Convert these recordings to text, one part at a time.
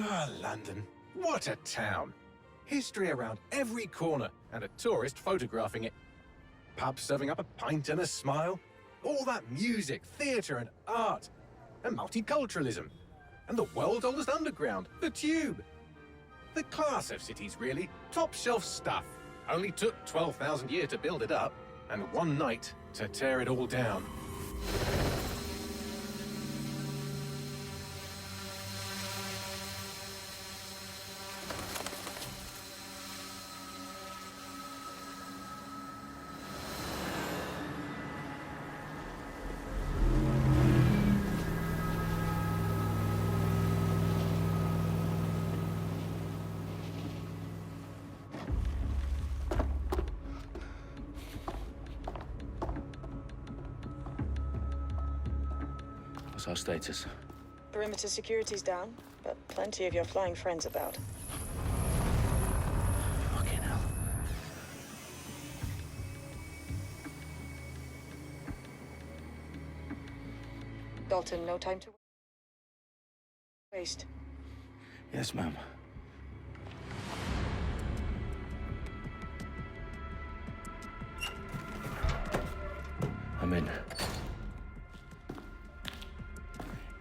Ah, London. What a town. History around every corner and a tourist photographing it. Pubs serving up a pint and a smile. All that music, theatre and art. And multiculturalism. And the world's oldest underground, the Tube. The class of cities, really. Top shelf stuff. Only took 12,000 years to build it up, and one night to tear it all down. What's our status? Perimeter security's down, but plenty of your flying friends about. Fucking hell. Dalton, no time to waste. Yes, ma'am. I'm in.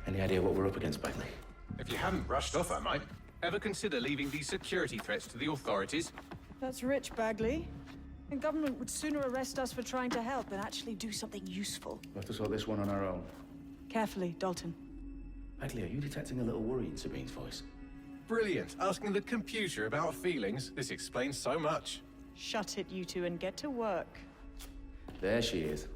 Any idea what we're up against, Bagley? If you hadn't rushed off, I might. Ever consider leaving these security threats to the authorities? That's rich, Bagley. The government would sooner arrest us for trying to help than actually do something useful. We'll have to sort this one on our own. Carefully, Dalton. Bagley, are you detecting a little worry in Sabine's voice? Brilliant. Asking the computer about feelings. This explains so much. Shut it, you two, and get to work. There she is.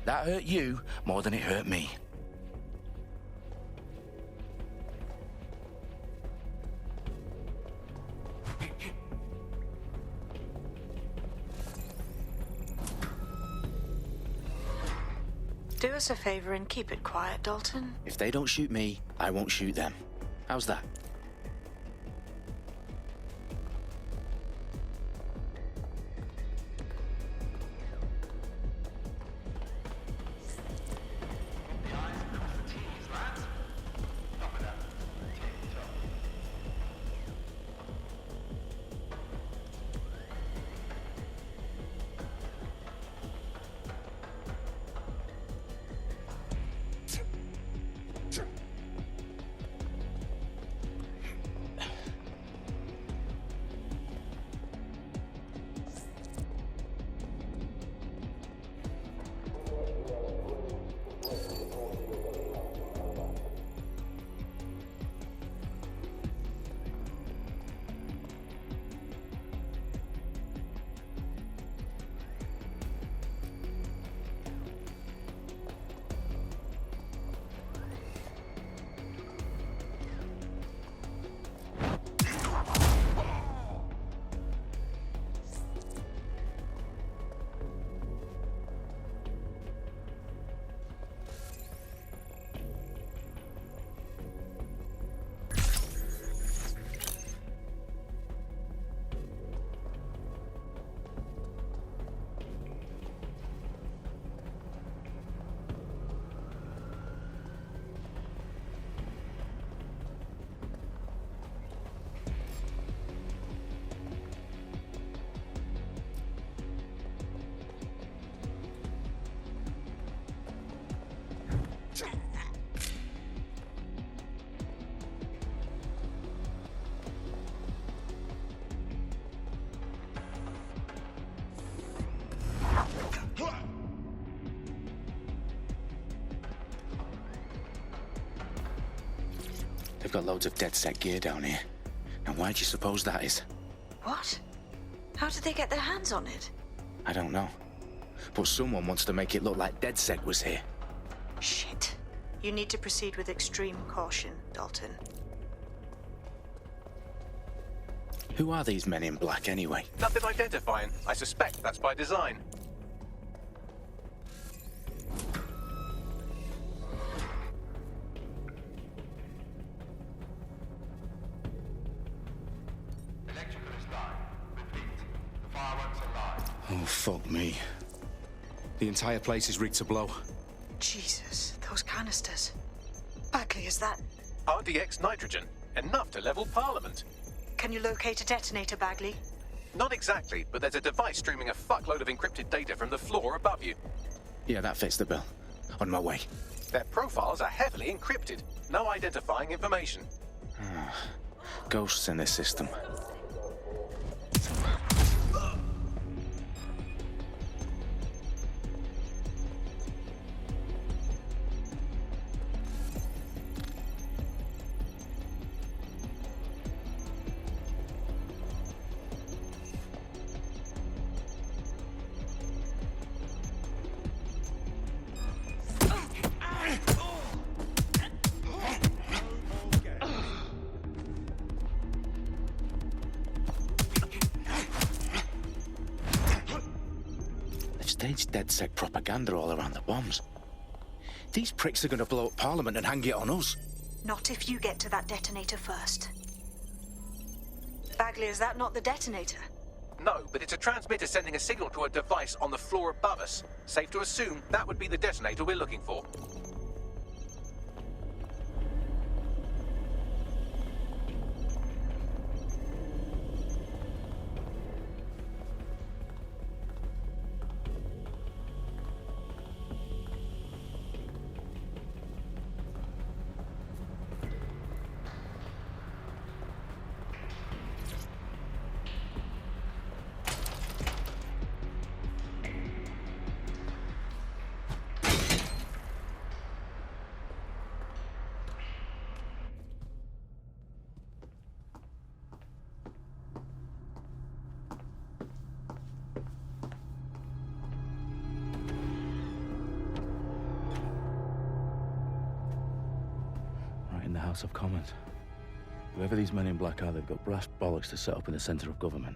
That hurt you more than it hurt me. Do us a favor and keep it quiet, Dalton. If they don't shoot me, I won't shoot them. How's that? They've got loads of DedSec gear down here. Now, why do you suppose that is? What? How did they get their hands on it? I don't know. But someone wants to make it look like DedSec was here. Shit. You need to proceed with extreme caution, Dalton. Who are these men in black, anyway? Nothing identifying. I suspect that's by design. Electrical is live. Repeat. Fireworks are live. Oh, fuck me. The entire place is rigged to blow. Jesus, those canisters. Bagley, is that... RDX nitrogen. Enough to level Parliament. Can you locate a detonator, Bagley? Not exactly, but there's a device streaming a fuckload of encrypted data from the floor above you. Yeah, that fits the bill. On my way. Their profiles are heavily encrypted. No identifying information. Ghosts in this system. Staged DedSec propaganda all around the bombs. These pricks are going to blow up Parliament and hang it on us. Not if you get to that detonator first. Bagley, is that not the detonator? No, but it's a transmitter sending a signal to a device on the floor above us. Safe to assume that would be the detonator we're looking for. In the House of Commons. Whoever these men in black are, they've got brass bollocks to set up in the centre of government.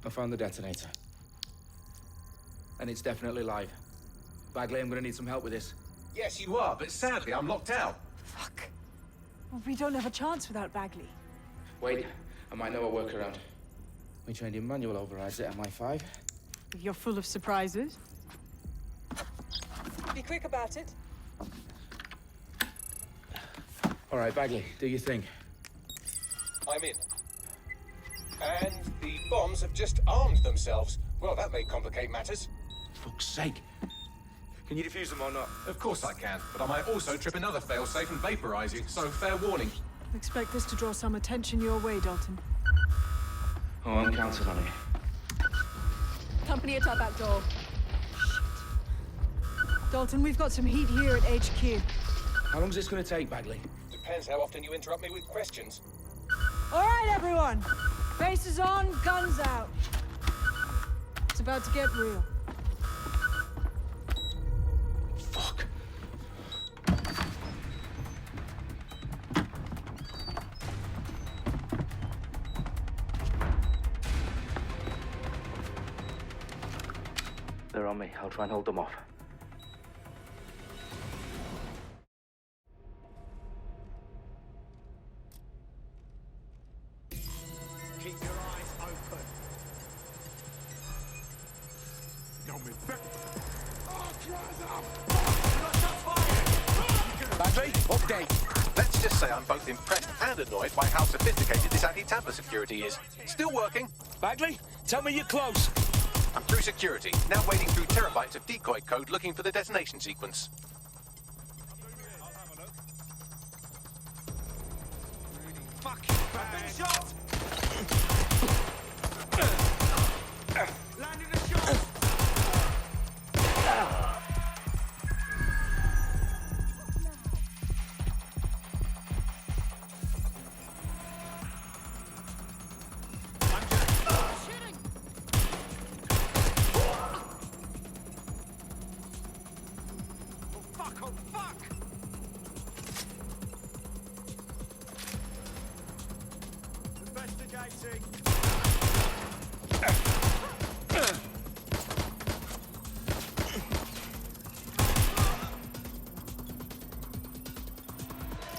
I found the detonator. And it's definitely live. Bagley, I'm gonna need some help with this. Yes, you are, but sadly I'm locked out. Fuck. Well, we don't have a chance without Bagley. Wait, I might know a workaround. We trained in manual overrides at MI5. You're full of surprises. Be quick about it. All right, Bagley, do your thing. I'm in. And the bombs have just armed themselves. Well, that may complicate matters. Fuck's sake. Can you defuse them or not? Of course I can, but I might also trip another failsafe and vaporize you, so fair warning. Expect this to draw some attention your way, Dalton. Oh, I'm counting on it. Company at our back door. Shit. Dalton, we've got some heat here at HQ. How long's this gonna take, Bagley? Depends how often you interrupt me with questions. All right, everyone. Faces on, guns out. It's about to get real. Fuck. They're on me. I'll try and hold them off. Keep your eyes open. Bagley, update. Let's just say I'm both impressed and annoyed by how sophisticated this anti-tamper security is. Still working. Bagley, tell me you're close. through security, now wading through terabytes of decoy code looking for the detonation sequence.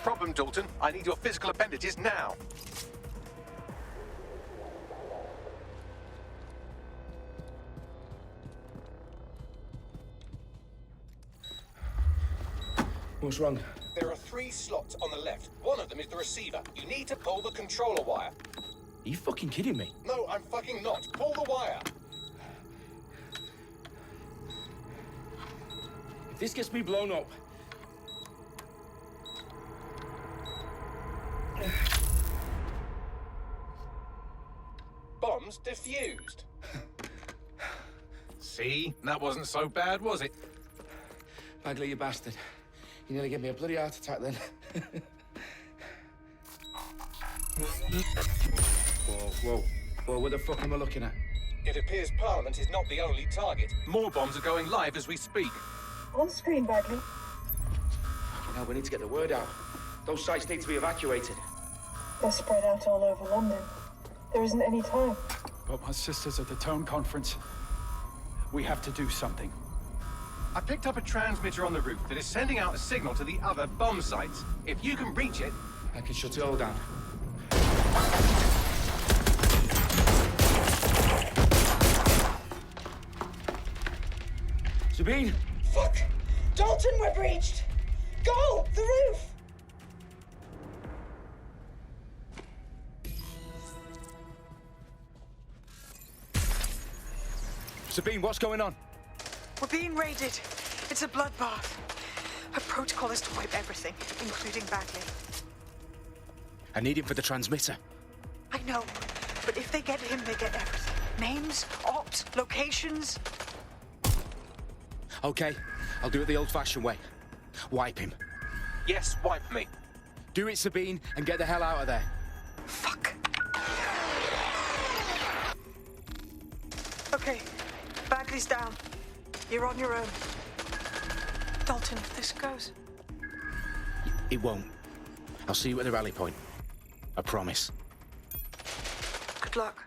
Problem, Dalton. I need your physical appendages now. What's wrong? There are 3 slots on the left. One of them is the receiver. You need to pull the controller wire. Are you fucking kidding me? No, I'm fucking not. Pull the wire. If this gets me blown up... Bombs defused. See? That wasn't so bad, was it? Bagley, you bastard. You nearly gave me a bloody heart attack then. Whoa. What the fuck am I looking at? It appears Parliament is not the only target. More bombs are going live as we speak. On screen, Bagley. Now we need to get the word out. Those sites need to be evacuated. They're spread out all over London. There isn't any time. But my sister's at the Tone Conference. We have to do something. I picked up a transmitter on the roof that is sending out a signal to the other bomb sites. If you can reach it... I can shut it all down. Sabine! Fuck! Dalton, we're breached! Go! The roof! Sabine, what's going on? We're being raided. It's a bloodbath. Her protocol is to wipe everything, including Bagley. I need him for the transmitter. I know, but if they get him, they get everything. Names, ops, locations. Okay, I'll do it the old-fashioned way. Wipe him. Yes, wipe me. Do it, Sabine, and get the hell out of there. Fuck. Okay, Bagley's down. You're on your own. Dalton, if this goes... It won't. I'll see you at the rally point. I promise. Good luck.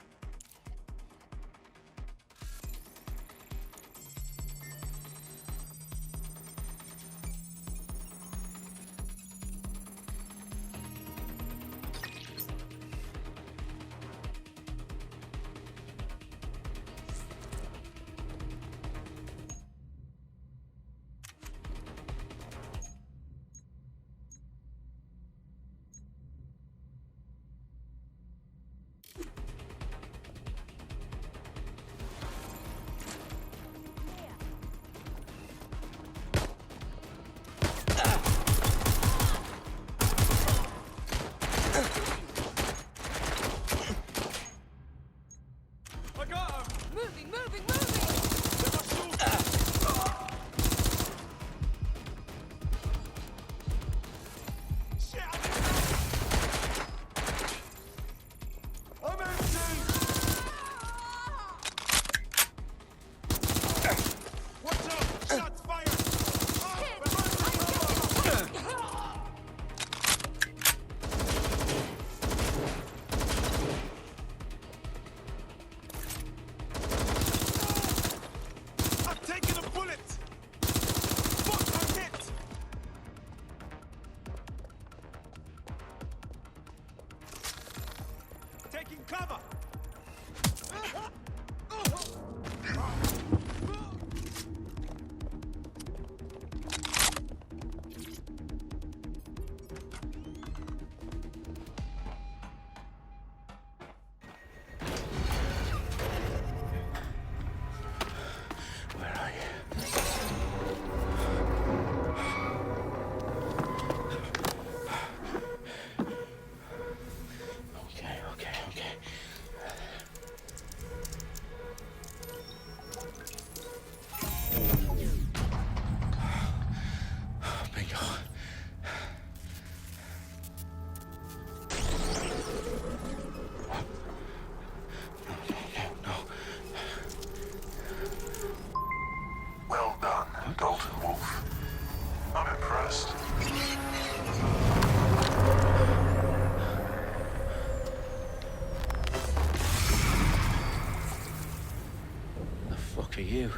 you.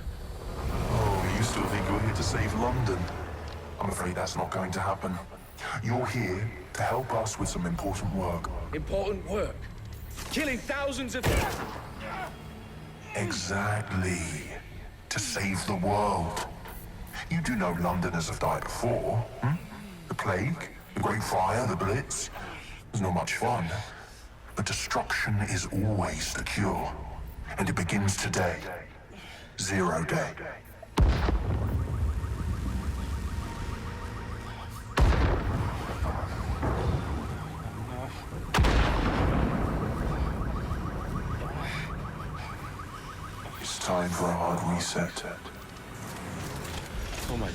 Oh, you still think you're here to save London? I'm afraid that's not going to happen. You're here to help us with some important work. Important work. Killing thousands of... Exactly. To save the world. You do know Londoners have died before, hmm? The plague, the Great Fire, the Blitz. It's not much fun. But destruction is always the cure. And it begins today. 0 day. It's time for a hard reset. Oh my god.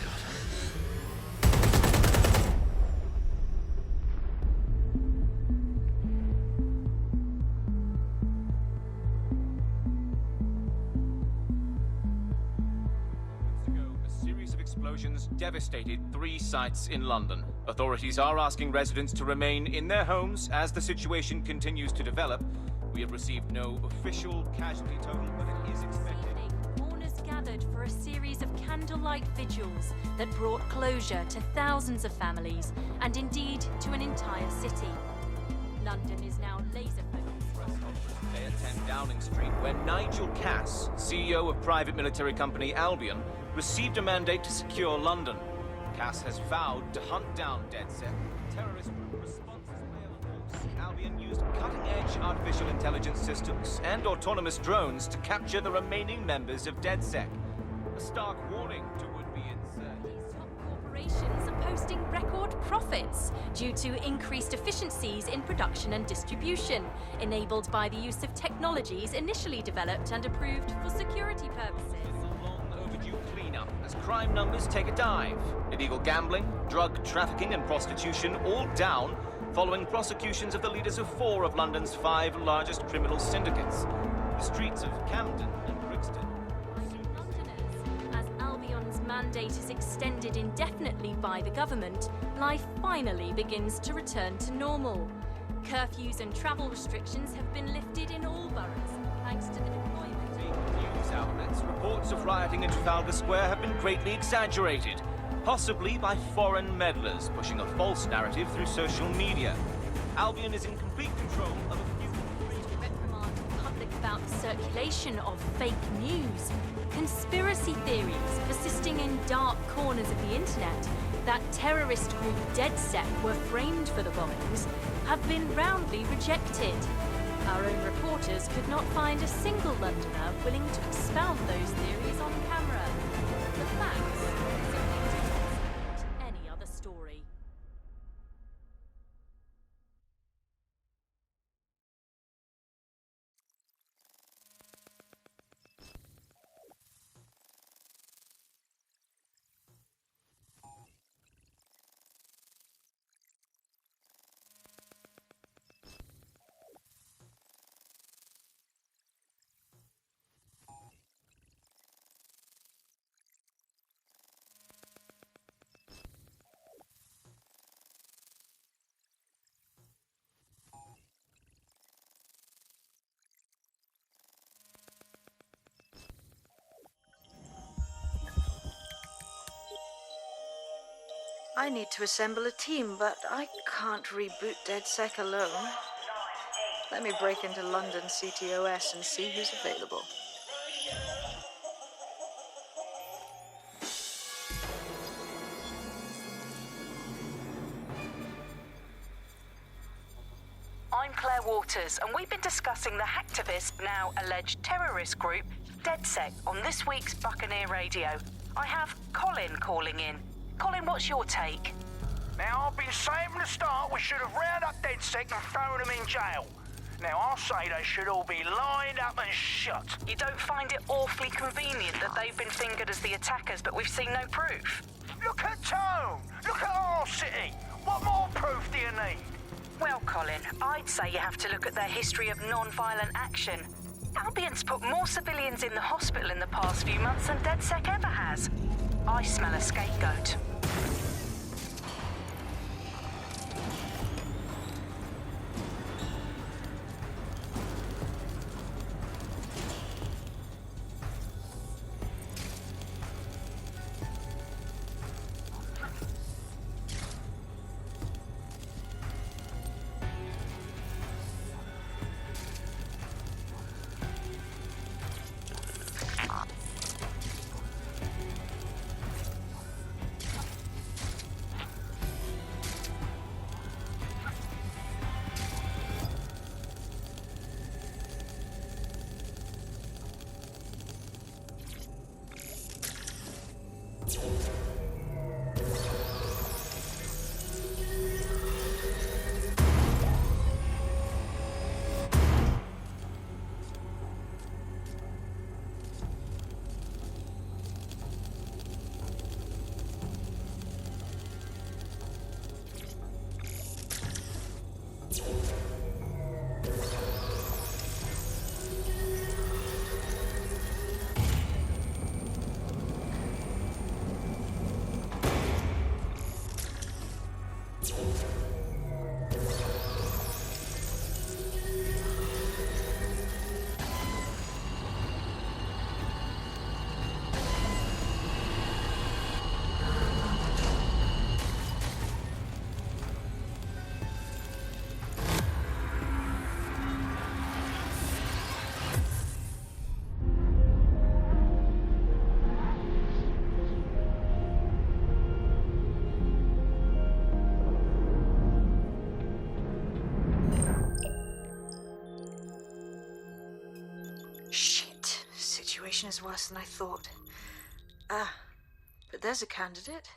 A series of explosions devastated 3 sites in London. Authorities are asking residents to remain in their homes as the situation continues to develop. We have received no official casualty total, but it is expected. Mourners gathered for a series of candlelight vigils that brought closure to thousands of families and indeed to an entire city. London is now laser-focused. Press conference today at 10 Downing Street, where Nigel Cass, CEO of private military company Albion, received a mandate to secure London. Cass has vowed to hunt down DedSec. Terrorist responses Albion used cutting-edge artificial intelligence systems and autonomous drones to capture the remaining members of DedSec. A stark warning to would-be insurgents. These top corporations are posting record profits due to increased efficiencies in production and distribution, enabled by the use of technologies initially developed and approved for security purposes. It's a long overdue cleanup as crime numbers take a dive. Illegal gambling, drug trafficking and prostitution all down following prosecutions of the leaders of 4 of London's 5 largest criminal syndicates. The streets of Camden and Brixton. Londoners, as Albion's mandate is extended indefinitely by the government, life finally begins to return to normal. Curfews and travel restrictions have been lifted in all boroughs, thanks to the deployment. News outlets, reports of rioting in Trafalgar Square have been greatly exaggerated, possibly by foreign meddlers pushing a false narrative through social media. Albion is in complete control of a few... Reprimand the public about the circulation of fake news, conspiracy theories persisting in dark corners of the internet that terrorist group DedSec were framed for the bombings have been roundly rejected. Our own reporters could not find a single Londoner willing to expound those theories on camera. The facts simply do not support any other story. I need to assemble a team, but I can't reboot DedSec alone. Let me break into London CTOS and see who's available. I'm Claire Waters, and we've been discussing the hacktivist, now alleged terrorist group, DedSec, on this week's Buccaneer Radio. I have Colin calling in. Colin, what's your take? Now, I've been saying from the start we should have rounded up DedSec and thrown them in jail. Now, I'll say they should all be lined up and shot. You don't find it awfully convenient that they've been fingered as the attackers, but we've seen no proof? Look at Tone! Look at our city! What more proof do you need? Well, Colin, I'd say you have to look at their history of non-violent action. Albion's put more civilians in the hospital in the past few months than DedSec ever has. I smell a scapegoat. situation is worse than I thought. But there's a candidate.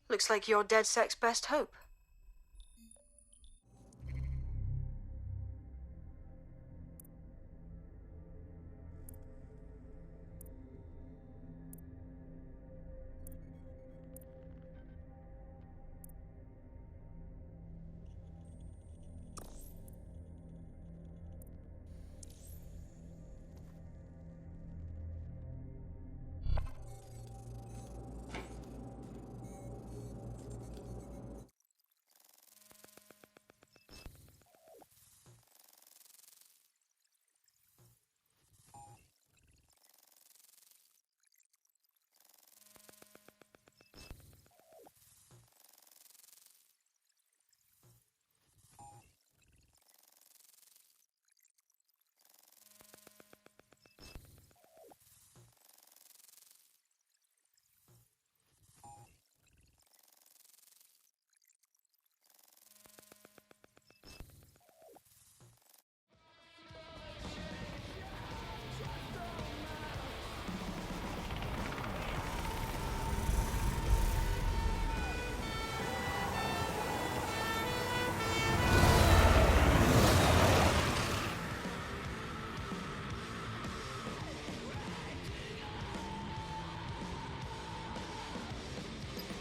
Looks like you're DedSec's best hope.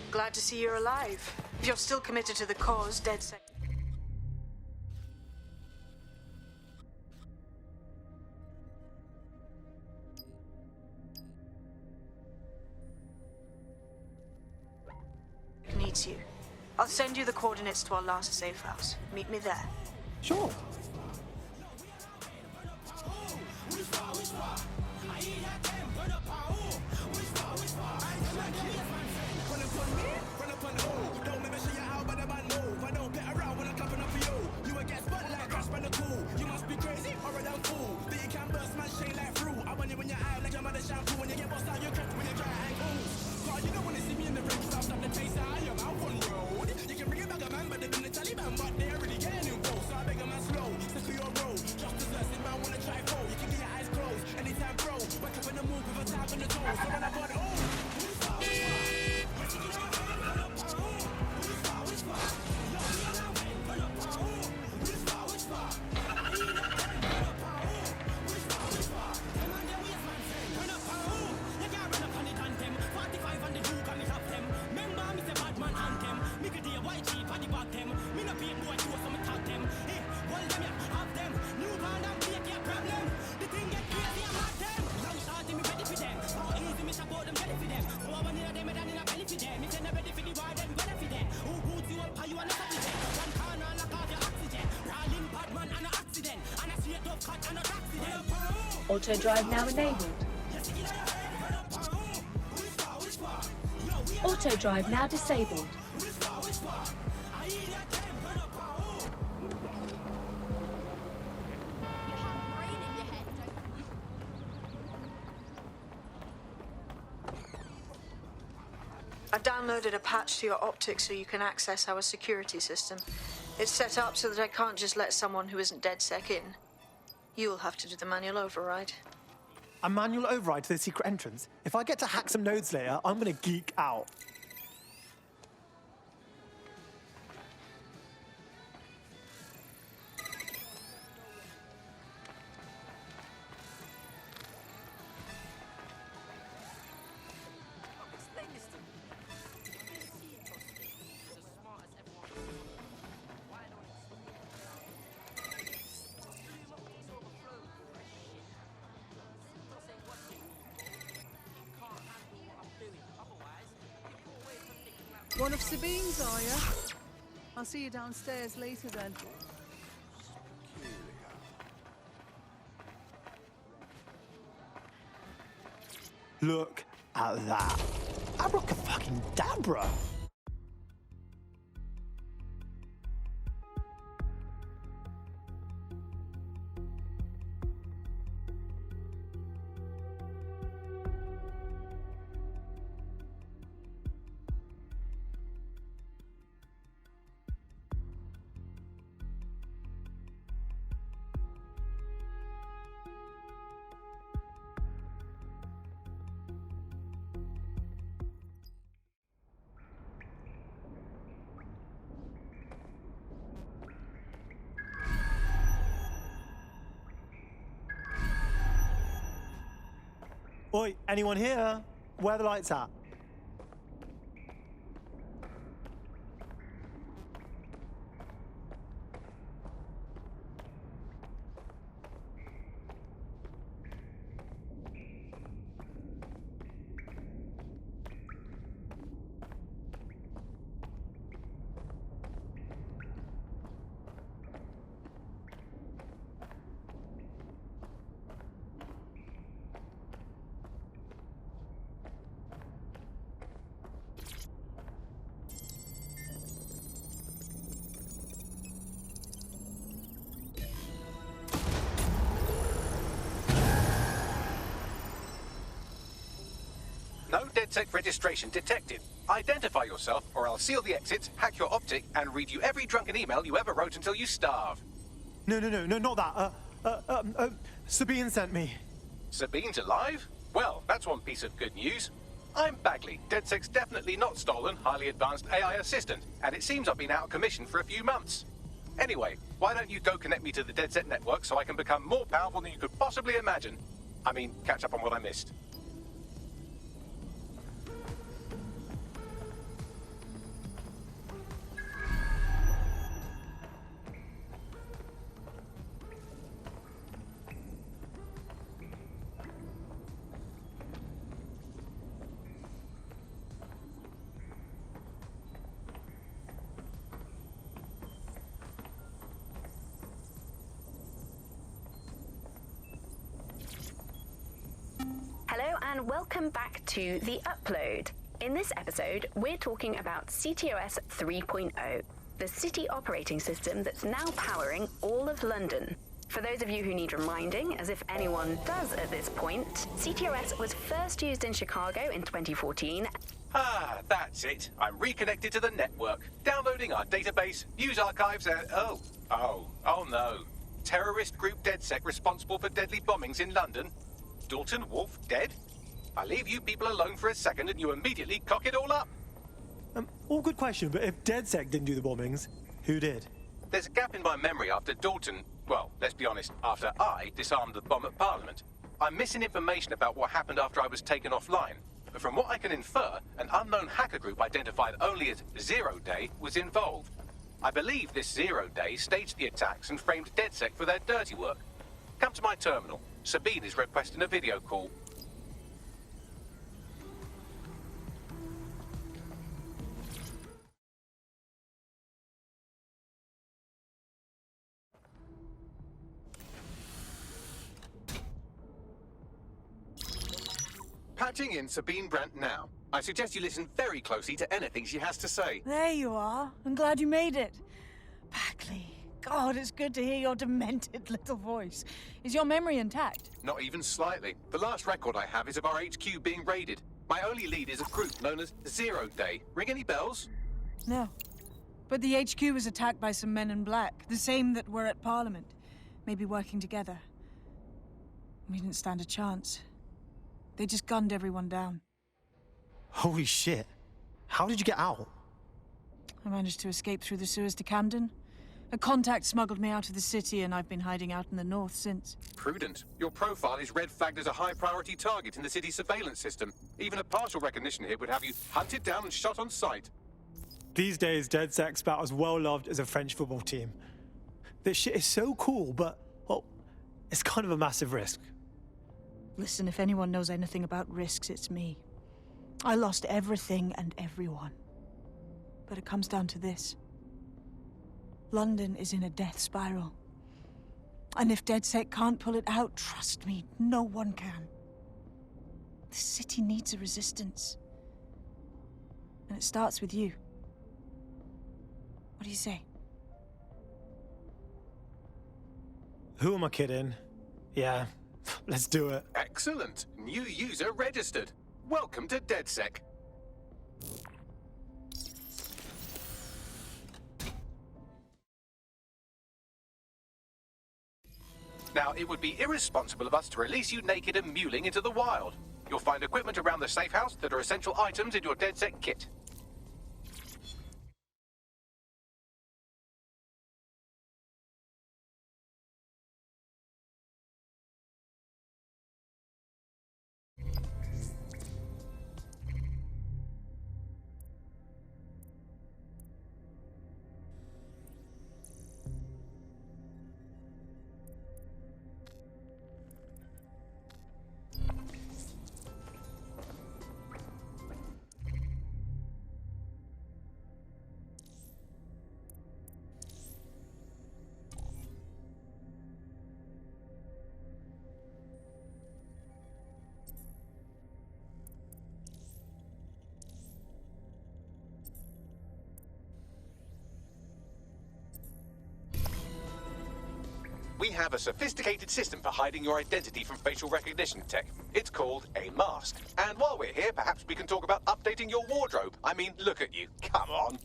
Glad to see you're alive. If you're still committed to the cause, DedSec... needs you. I'll send you the coordinates to our last safe house. Meet me there. Sure. Auto drive now enabled. Auto drive now disabled. I've downloaded a patch to your optics so you can access our security system. It's set up so that I can't just let someone who isn't DedSec in. You'll have to do the manual override. A manual override to the secret entrance? If I get to hack some nodes later, I'm gonna geek out. One of Sabine's, are you? I'll see you downstairs later then. Look at that. Abracadabra! Oi, anyone here? Where are the lights at? No DedSec registration detected. Identify yourself, or I'll seal the exits, hack your optic, and read you every drunken email you ever wrote until you starve. No, not that. Sabine sent me. Sabine's alive? Well, that's one piece of good news. I'm Bagley, DedSec's definitely not stolen, highly advanced AI assistant, and it seems I've been out of commission for a few months. Anyway, why don't you go connect me to the DedSec network so I can become more powerful than you could possibly imagine? I mean, catch up on what I missed. Hello and welcome back to The Upload. In this episode, we're talking about CTOS 3.0, the city operating system that's now powering all of London. For those of you who need reminding, as if anyone does at this point, CTOS was first used in Chicago in 2014. Ah, that's it. I'm reconnected to the network, downloading our database, news archives, and oh no. Terrorist group DedSec responsible for deadly bombings in London. Dalton Wolf dead? I leave you people alone for a second and you immediately cock it all up. All good question, but if DedSec didn't do the bombings, who did? There's a gap in my memory after Dalton, well, let's be honest, after I disarmed the bomb at Parliament. I'm missing information about what happened after I was taken offline. But from what I can infer, an unknown hacker group identified only as Zero Day was involved. I believe this Zero Day staged the attacks and framed DedSec for their dirty work. Come to my terminal. Sabine is requesting a video call. Patching in Sabine Brandt now. I suggest you listen very closely to anything she has to say. There you are. I'm glad you made it. Bagley. God, it's good to hear your demented little voice. Is your memory intact? Not even slightly. The last record I have is of our HQ being raided. My only lead is a group known as Zero Day. Ring any bells? No. But the HQ was attacked by some men in black, the same that were at Parliament. Maybe working together. We didn't stand a chance. They just gunned everyone down. Holy shit. How did you get out? I managed to escape through the sewers to Camden. A contact smuggled me out of the city, and I've been hiding out in the north since. Prudent. Your profile is red flagged as a high-priority target in the city's surveillance system. Even a partial recognition here would have you hunted down and shot on sight. These days, DedSec's about as well loved as a French football team. This shit is so cool, but, well, it's kind of a massive risk. Listen, if anyone knows anything about risks, it's me. I lost everything and everyone. But it comes down to this. London is in a death spiral. And if DedSec can't pull it out, trust me, no one can. The city needs a resistance. And it starts with you. What do you say? Who am I kidding? Yeah, let's do it. Excellent. New user registered. Welcome to DedSec. Now, it would be irresponsible of us to release you naked and mewling into the wild. You'll find equipment around the safe house that are essential items in your DedSec kit. have a sophisticated system for hiding your identity from facial recognition tech. It's called a mask. And while we're here, perhaps we can talk about updating your wardrobe. I mean, look at you. Come on.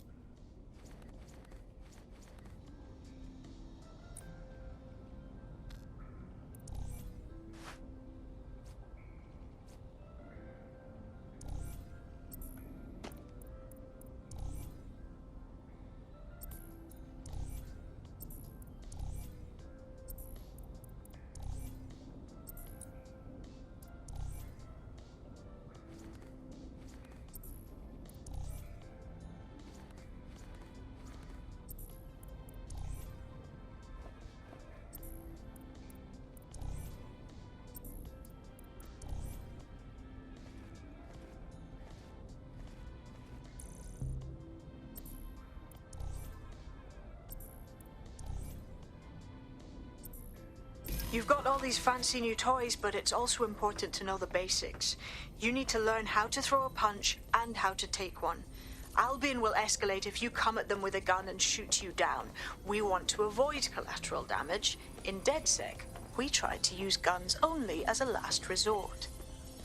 You've got all these fancy new toys, but it's also important to know the basics. You need to learn how to throw a punch and how to take one. Albion will escalate if you come at them with a gun and shoot you down. We want to avoid collateral damage. In DedSec, we try to use guns only as a last resort.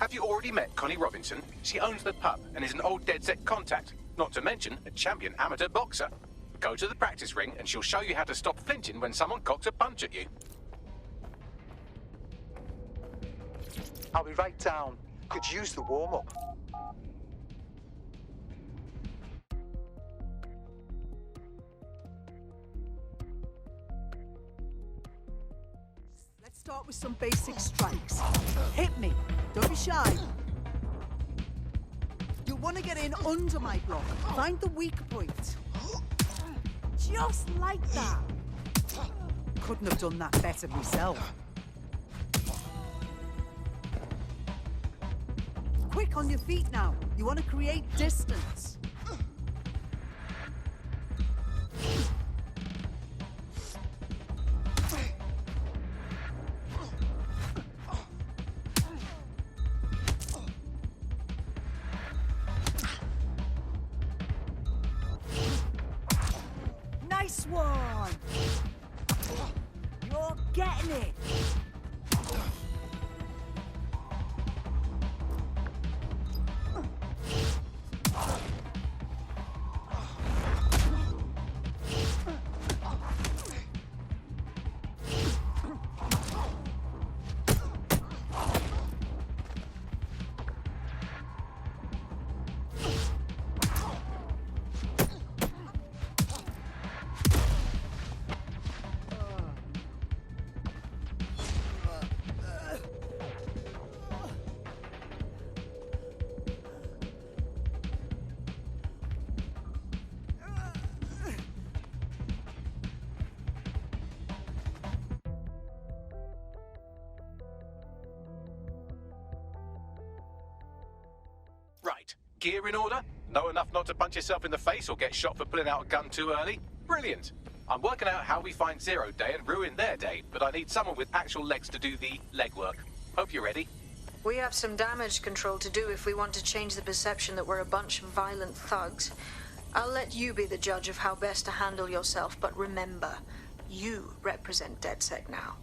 Have you already met Connie Robinson? She owns the pub and is an old DedSec contact, not to mention a champion amateur boxer. Go to the practice ring and she'll show you how to stop flinching when someone cocks a punch at you. I'll be right down. Could use the warm-up. Let's start with some basic strikes. Hit me. Don't be shy. You'll want to get in under my block. Find the weak point. Just like that. Couldn't have done that better myself. Quick on your feet now. You want to create distance. Nice one. You're getting it. Right. Gear in order? Know enough not to punch yourself in the face or get shot for pulling out a gun too early? Brilliant. I'm working out how we find Zero Day and ruin their day, but I need someone with actual legs to do the legwork. Hope you're ready. We have some damage control to do if we want to change the perception that we're a bunch of violent thugs. I'll let you be the judge of how best to handle yourself, but remember, you represent DedSec now.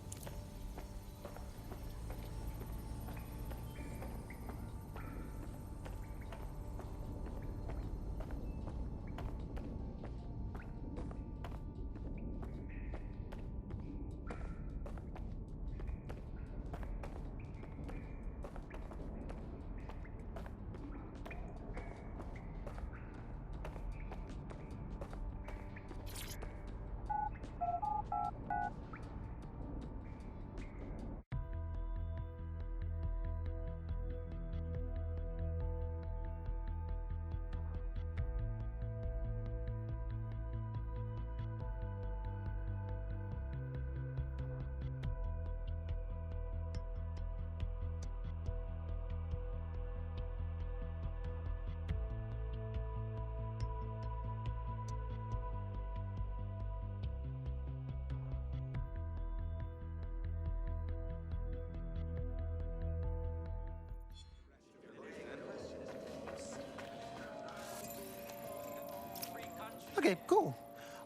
Okay, cool.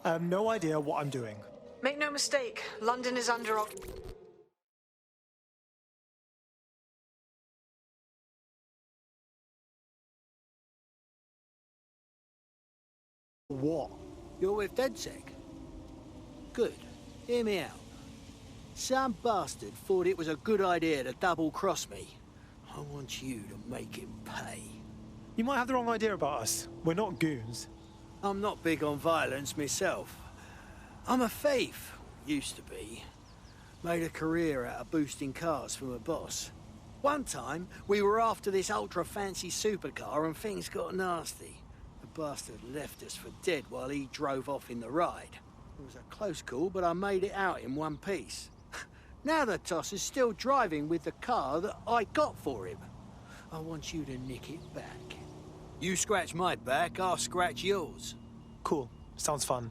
I have no idea what I'm doing. Make no mistake, London is under What? You're with DedSec? Good. Hear me out. Some bastard thought it was a good idea to double-cross me. I want you to make him pay. You might have the wrong idea about us. We're not goons. I'm not big on violence myself. I'm a thief. Used to be. Made a career out of boosting cars from a boss. One time, we were after this ultra-fancy supercar and things got nasty. The bastard left us for dead while he drove off in the ride. It was a close call, but I made it out in one piece. Now the toss is still driving with the car that I got for him. I want you to nick it back. You scratch my back, I'll scratch yours. Cool. Sounds fun.